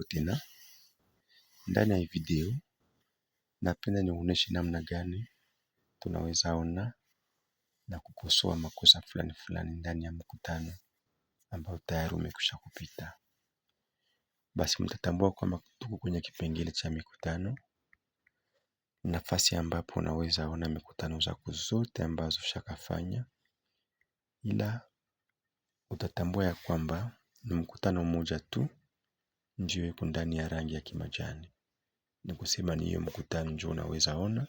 hapo tena. Ndani ya hii video napenda nionyeshe namna gani tunaweza ona na kukosoa makosa fulani fulani ndani ya mkutano ambao tayari umekwisha kupita. Basi mtatambua kwamba tuko kwenye kipengele cha mikutano, nafasi ambapo unaweza ona mikutano zako zote ambazo ushakafanya, ila utatambua ya kwamba ni mkutano mmoja tu ndio iko ndani ya rangi ya kimajani. Ni kusema ni hiyo mkutano ndio unaweza ona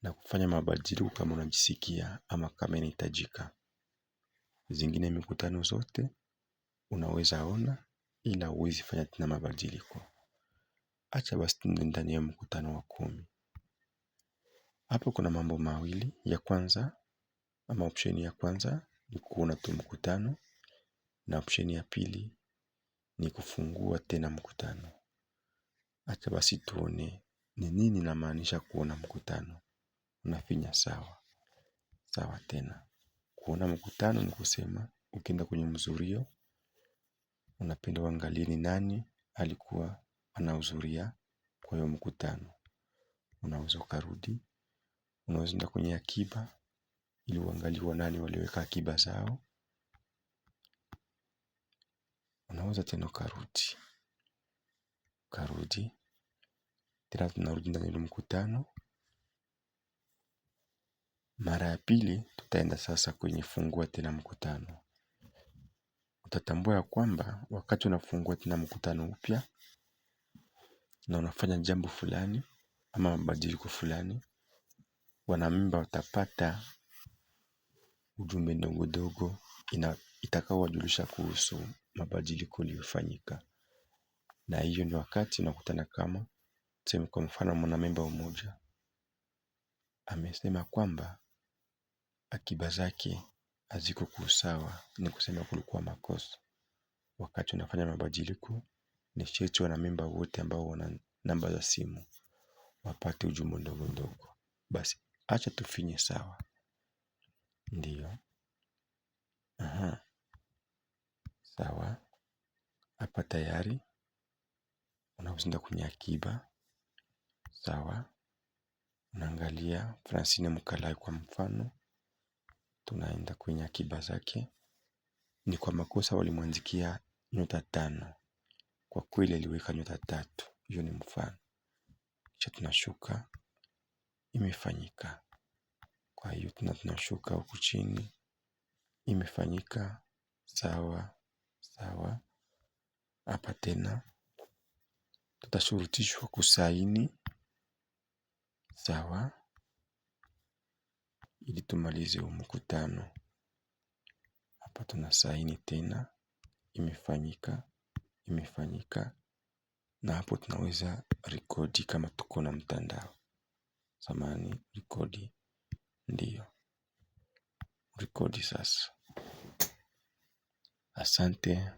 na kufanya mabadiliko kama unajisikia ama kama inahitajika. Zingine mikutano zote unaweza ona ila huwezi fanya tena mabadiliko. Acha basi tuende ndani ya mkutano wa 10. Hapo kuna mambo mawili. Ya kwanza ama option ya kwanza ni kuona tu mkutano, na option ya pili ni kufungua tena mkutano. Acha basi tuone ni nini inamaanisha kuona mkutano. Unafinya sawa. Sawa tena. Kuona mkutano ni kusema ukienda kwenye mzurio, unapenda uangalie ni nani alikuwa anahudhuria kwa hiyo mkutano. Unaweza ukarudi, unaweza enda kwenye akiba ili uangalie nani waliweka akiba zao. Unaweza tena ukarudi tena tunarudi ndani ya mkutano. Mara ya pili tutaenda sasa kwenye fungua tena mkutano. Utatambua ya kwamba wakati unafungua tena mkutano upya na unafanya jambo fulani ama mabadiliko fulani, wanamemba watapata ujumbe ndogo ndogo itakao wajulisha kuhusu mabadiliko yaliyofanyika. Na hiyo ni wakati unakutana kama tuseme kwa mfano mwanamemba mmoja amesema kwamba akiba zake haziko kwa usawa, ni kusema kulikuwa makosa. Wakati unafanya mabadiliko ni sharti wanamemba wote ambao wana namba za simu wapate ujumbe ndogo ndogo. Basi acha tufinye sawa. Ndiyo. Sawa. Hapa tayari unaweza kwenye akiba. Sawa. Unaangalia Francine Mkalai kwa mfano. Tunaenda kwenye akiba zake. Ni kwa makosa walimwandikia -5. Kwa kweli aliweka -3. Hiyo ni mfano. Kisha tunashuka, imefanyika. Kwa hiyo tunashuka huku chini, imefanyika. Sawa. Sawa. Hapa tena tutashurutishwa kusaini. Sawa. Ili tumalize mkutano. Hapa tunasaini tena. Imefanyika. Na hapo tunaweza rekodi kama tuko na mtandao. Samahani, rekodi. Ndiyo. Rekodi sasa. Asante